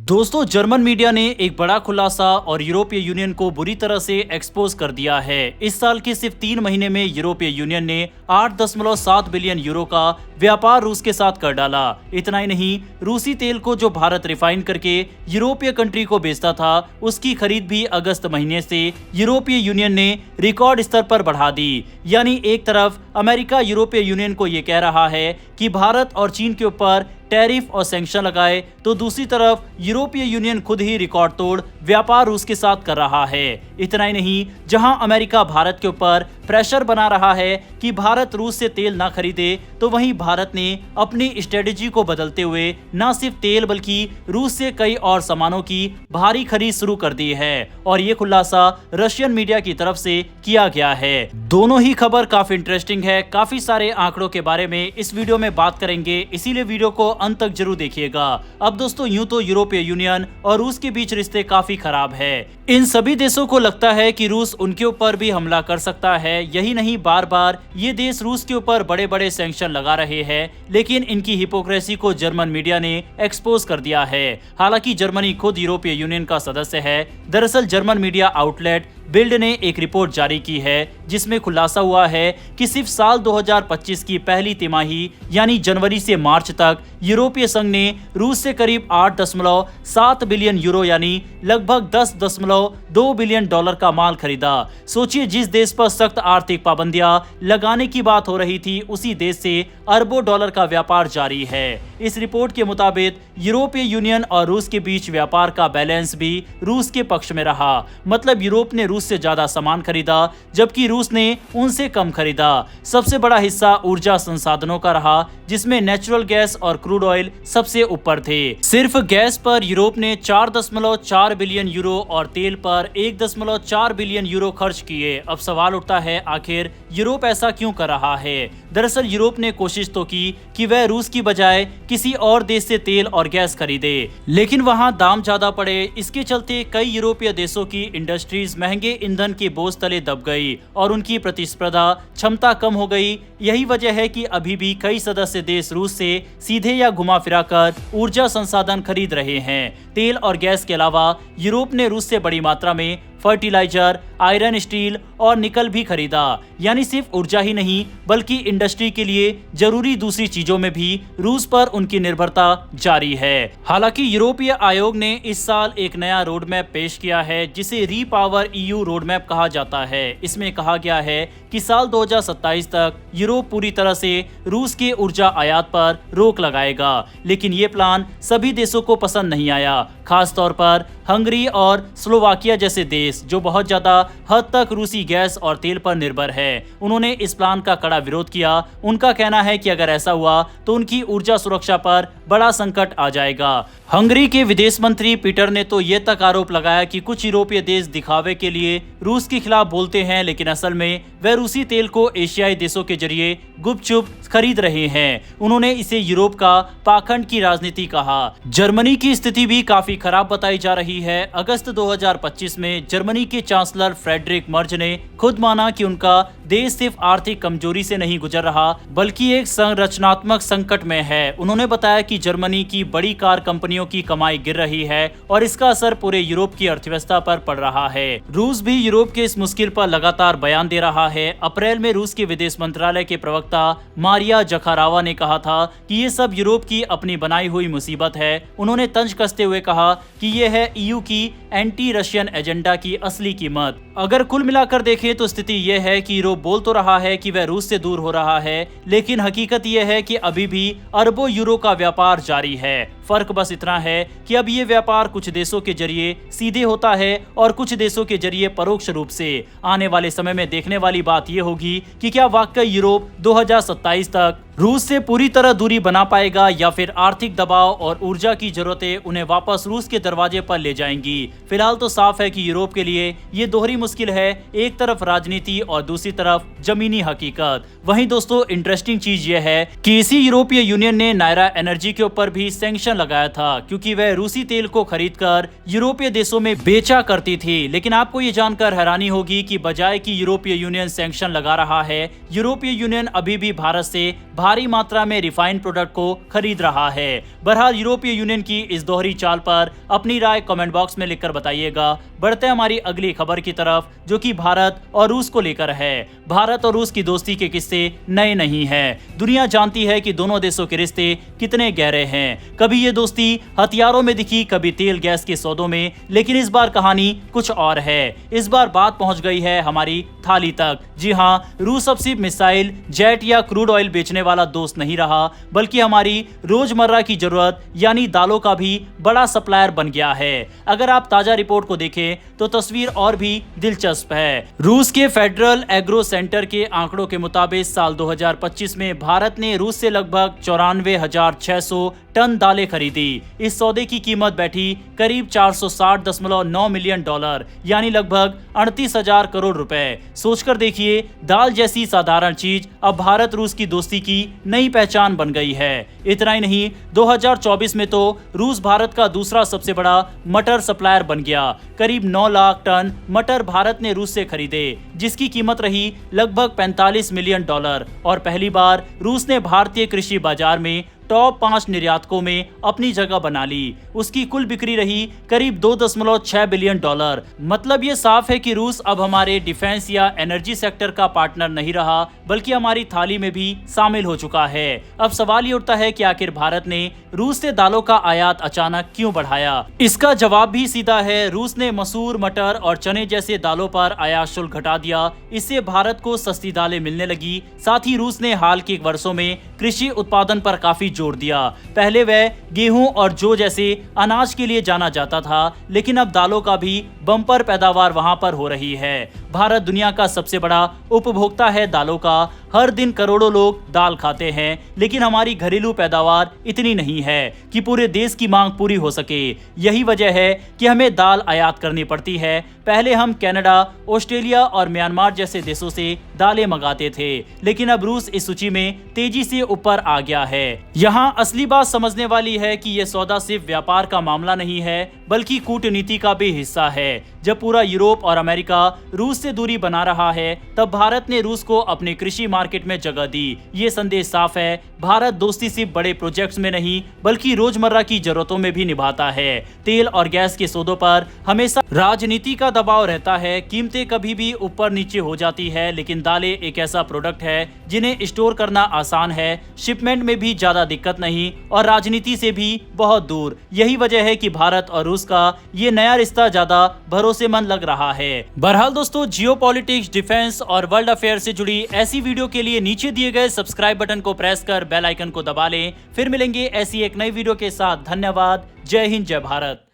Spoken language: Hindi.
दोस्तों, जर्मन मीडिया ने एक बड़ा खुलासा और यूरोपीय यूनियन को बुरी तरह से एक्सपोज कर दिया है। इस साल के सिर्फ 3 महीने में यूरोपीय यूनियन ने 8.7 बिलियन यूरो का व्यापार रूस के साथ कर डाला। इतना ही नहीं, रूसी तेल को जो भारत रिफाइन करके यूरोपीय कंट्री को बेचता था, उसकी खरीद भी अगस्त महीने से यूरोपीय यूनियन ने रिकॉर्ड स्तर पर बढ़ा दी। यानी एक तरफ अमेरिका यूरोपीय यूनियन को ये कह रहा है कि भारत और चीन के ऊपर टैरिफ और सैंक्शन लगाए, तो दूसरी तरफ यूरोपीय यूनियन खुद ही रिकॉर्ड तोड़ व्यापार रूस के साथ कर रहा है। इतना ही नहीं, जहां अमेरिका भारत के ऊपर प्रेशर बना रहा है कि भारत रूस से तेल ना खरीदे, तो वहीं भारत ने अपनी स्ट्रेटेजी को बदलते हुए न सिर्फ तेल बल्कि रूस से कई और सामानों की भारी खरीद शुरू कर दी है। और ये खुलासा रशियन मीडिया की तरफ से किया गया है। दोनों ही खबर काफी इंटरेस्टिंग है। काफी सारे आंकड़ों के बारे में इस वीडियो में बात करेंगे, इसीलिए वीडियो को अंत तक जरूर देखिएगा। अब दोस्तों, यूं तो यूरोपीय यूनियन और रूस के बीच रिश्ते काफी खराब है। इन सभी देशों को लगता है कि रूस उनके ऊपर भी हमला कर सकता है। यही नहीं, बार बार ये देश रूस के ऊपर बड़े बड़े सैंक्शन लगा रहे हैं, लेकिन इनकी हिपोक्रेसी को जर्मन मीडिया ने एक्सपोज कर दिया है। हालांकि जर्मनी खुद यूरोपीय यूनियन का सदस्य है। दरअसल जर्मन मीडिया आउटलेट बिल्ड ने एक रिपोर्ट जारी की है, जिसमें खुलासा हुआ है कि सिर्फ साल 2025 की पहली तिमाही यानी जनवरी से मार्च तक यूरोपीय संघ ने रूस से करीब 8.7 बिलियन यूरो यानी लगभग 10.2 बिलियन डॉलर का माल खरीदा। सोचिए, जिस देश पर सख्त आर्थिक पाबंदियां लगाने की बात हो रही थी, उसी देश से अरबों डॉलर का व्यापार जारी है। इस रिपोर्ट के मुताबिक यूरोपीय यूनियन और रूस के बीच व्यापार का बैलेंस भी रूस के पक्ष में रहा। मतलब यूरोप ने रूस से ज्यादा सामान खरीदा, जबकि रूस ने उनसे कम खरीदा। सबसे बड़ा हिस्सा ऊर्जा संसाधनों का रहा, जिसमें नेचुरल गैस और क्रूड ऑयल सबसे ऊपर थे। सिर्फ गैस पर यूरोप ने 4.4 बिलियन यूरो और तेल पर 1.4 बिलियन यूरो खर्च किए। अब सवाल उठता है, आखिर यूरोप ऐसा क्यों कर रहा है? दरअसल यूरोप ने कोशिश तो की कि वह रूस की बजाय किसी और देश से तेल और गैस खरीदे, लेकिन वहां दाम ज्यादा पड़े। इसके चलते कई यूरोपीय देशों की इंडस्ट्रीज महंगे ईंधन के बोझ तले दब गई और उनकी प्रतिस्पर्धा क्षमता कम हो गई। यही वजह है कि अभी भी कई सदस्य देश रूस से सीधे या घुमा फिरा कर ऊर्जा संसाधन खरीद रहे हैं। तेल और गैस के अलावा यूरोप ने रूस से बड़ी मात्रा में फर्टिलाइजर, आयरन, स्टील और निकल भी खरीदा। यानी सिर्फ ऊर्जा ही नहीं, बल्कि इंडस्ट्री के लिए जरूरी दूसरी चीजों में भी रूस पर उनकी निर्भरता जारी है। हालांकि यूरोपीय आयोग ने इस साल एक नया रोड मैप पेश किया है, जिसे रीपावर ईयू रोड मैप कहा जाता है। इसमें कहा गया है कि साल 2027 तक यूरोप पूरी तरह से रूस के ऊर्जा आयात पर रोक लगाएगा। लेकिन ये प्लान सभी देशों को पसंद नहीं आया, खास तौर पर हंगरी और स्लोवाकिया जैसे देश जो बहुत ज्यादा हद तक रूसी गैस और तेल पर निर्भर है। उन्होंने इस प्लान का कड़ा विरोध किया। उनका कहना है कि अगर ऐसा हुआ तो उनकी ऊर्जा सुरक्षा पर बड़ा संकट आ जाएगा। हंगरी के विदेश मंत्री पीटर ने तो ये तक आरोप लगाया कि कुछ यूरोपीय देश दिखावे के लिए रूस के खिलाफ बोलते हैं, लेकिन असल में वह रूसी तेल को एशियाई देशों के जरिए गुपचुप खरीद रहे हैं। उन्होंने इसे यूरोप का पाखंड की राजनीति कहा। जर्मनी की स्थिति भी काफी खराब बताई जा रही है। अगस्त 2025 में जर्मनी के चांसलर फ्रेडरिक मर्ज ने खुद माना कि उनका देश सिर्फ आर्थिक कमजोरी से नहीं गुजर रहा, बल्कि एक संरचनात्मक संकट में है। उन्होंने बताया कि जर्मनी की बड़ी कार कंपनियों की कमाई गिर रही है और इसका असर पूरे यूरोप की अर्थव्यवस्था पर पड़ रहा है। रूस भी यूरोप के इस मुश्किल पर लगातार बयान दे रहा है। अप्रैल में रूस के विदेश मंत्रालय के प्रवक्ता मारिया जखारावा ने कहा था कि ये सब यूरोप की अपनी बनाई हुई मुसीबत है। उन्होंने तंज कसते हुए कहा कि ये है ईयू की एंटी रशियन एजेंडा की असली कीमत। अगर कुल मिलाकर देखें तो स्थिति यह है कि यूरोप बोल तो रहा है कि वह रूस से दूर हो रहा है, लेकिन हकीकत यह है कि अभी भी अरबों यूरो का व्यापार जारी है। फर्क बस इतना है कि अब ये व्यापार कुछ देशों के जरिए सीधे होता है और कुछ देशों के जरिए परोक्ष रूप से। आने वाले समय में देखने वाली बात यह होगी कि क्या वाकई यूरोप 2027 तक रूस से पूरी तरह दूरी बना पाएगा, या फिर आर्थिक दबाव और ऊर्जा की जरूरतें उन्हें वापस रूस के दरवाजे पर ले जाएंगी। फिलहाल तो साफ है कि यूरोप के लिए ये दोहरी मुश्किल है, एक तरफ राजनीति और दूसरी तरफ जमीनी हकीकत। वहीं दोस्तों, इंटरेस्टिंग चीज यह है कि इसी यूरोपीय यूनियन ने नायरा एनर्जी के ऊपर भी सैंक्शन लगाया था, क्योंकि वह रूसी तेल को खरीदकर यूरोपीय देशों में बेचा करती थी। लेकिन आपको ये जानकर हैरानी होगी कि बजाय कि यूरोपीय यूनियन सैंक्शन लगा रहा है, यूरोपीय यूनियन अभी भी भारत से भारी मात्रा में रिफाइंड प्रोडक्ट को खरीद रहा है। बहरहाल यूरोपीय यूनियन की इस दोहरी चाल पर अपनी राय कमेंट बॉक्स में लिखकर बताइएगा। बढ़ते हैं हमारी अगली खबर की तरफ, जो कि भारत और रूस को लेकर है। भारत और रूस की दोस्ती के किस्से नए नहीं हैं। दुनिया जानती है कि दोनों देशों के रिश्ते कितने गहरे हैं। कभी ये दोस्ती हथियारों में दिखी, कभी तेल गैस के सौदों में, लेकिन इस बार कहानी कुछ और है। इस बार बात पहुंच गई है हमारी थाली तक। जी हाँ, रूस अब सिर्फ मिसाइल, जेट या क्रूड ऑयल बेचने वाला दोस्त नहीं रहा, बल्कि हमारी रोजमर्रा की जरूरत यानी दालों का भी बड़ा सप्लायर बन गया है। अगर आप ताजा रिपोर्ट को देखें तो तस्वीर और भी दिलचस्प है। रूस के फेडरल एग्रो सेंटर के आंकड़ों के मुताबिक साल 2025 में भारत ने रूस से लगभग 94,600 टन दालें खरीदी। इस सौदे की कीमत बैठी करीब 460.9 मिलियन डॉलर, यानी लगभग 38,000 करोड़ रुपए। सोचकर देखिए, दाल जैसी साधारण चीज अब भारत रूस की दोस्ती की नई पहचान बन गई है। इतना ही नहीं, 2024 में तो रूस भारत का दूसरा सबसे बड़ा मटर सप्लायर बन गया। करीब 9 लाख टन मटर भारत ने रूस से खरीदे, जिसकी कीमत रही लगभग 45 मिलियन डॉलर। और पहली बार रूस ने भारतीय कृषि बाजार में टॉप 5 निर्यातकों में अपनी जगह बना ली। उसकी कुल बिक्री रही करीब 2.6 बिलियन डॉलर। मतलब ये साफ है कि रूस अब हमारे डिफेंस या एनर्जी सेक्टर का पार्टनर नहीं रहा, बल्कि हमारी थाली में भी शामिल हो चुका है। अब सवाल ये उठता है कि आखिर भारत ने रूस से दालों का आयात अचानक क्यों बढ़ाया? इसका जवाब भी सीधा है। रूस ने मसूर, मटर और चने जैसे दालों पर आयात शुल्क घटा दिया। इससे भारत को सस्ती दालें मिलने लगी। साथ ही रूस ने हाल के वर्षों में कृषि उत्पादन पर काफी जोर दिया। पहले वह गेहूं और जौ जैसे अनाज के लिए जाना जाता था, लेकिन अब दालों का भी बम्पर पैदावार वहां पर हो रही है। भारत दुनिया का सबसे बड़ा उपभोक्ता है दालों का। हर दिन करोड़ों लोग दाल खाते हैं, लेकिन हमारी घरेलू पैदावार इतनी नहीं है कि पूरे देश की मांग पूरी हो सके। यही वजह है कि हमें दाल आयात करनी पड़ती है। पहले हम कनाडा, ऑस्ट्रेलिया और म्यांमार जैसे देशों से दालें मंगाते थे, लेकिन अब रूस इस सूची में तेजी से ऊपर आ गया है। यहाँ असली बात समझने वाली है कि यह सौदा सिर्फ व्यापार का मामला नहीं है, बल्कि कूटनीति का भी हिस्सा है। जब पूरा यूरोप और अमेरिका रूस से दूरी बना रहा है, तब भारत ने रूस को अपने कृषि मार्केट में जगह दी। ये संदेश साफ है, भारत दोस्ती सिर्फ बड़े प्रोजेक्ट्स में नहीं, बल्कि रोजमर्रा की जरूरतों में भी निभाता है। तेल और गैस के सौदों पर हमेशा राजनीति का दबाव रहता है। कीमतें कभी भी ऊपर नीचे हो जाती है, लेकिन दालें एक ऐसा प्रोडक्ट है जिन्हें स्टोर करना आसान है, शिपमेंट में भी ज्यादा दिक्कत नहीं और राजनीति से भी बहुत दूर। यही वजह है कि भारत और रूस का ये नया रिश्ता ज्यादा भरोसेमंद लग रहा है। बहरहाल दोस्तों, जियोपॉलिटिक्स, डिफेंस और वर्ल्ड अफेयर से जुड़ी ऐसी वीडियो के लिए नीचे दिए गए सब्सक्राइब बटन को प्रेस कर बेल आइकन को दबा लें। फिर मिलेंगे ऐसी एक नई वीडियो के साथ। धन्यवाद। जय हिंद, जय भारत।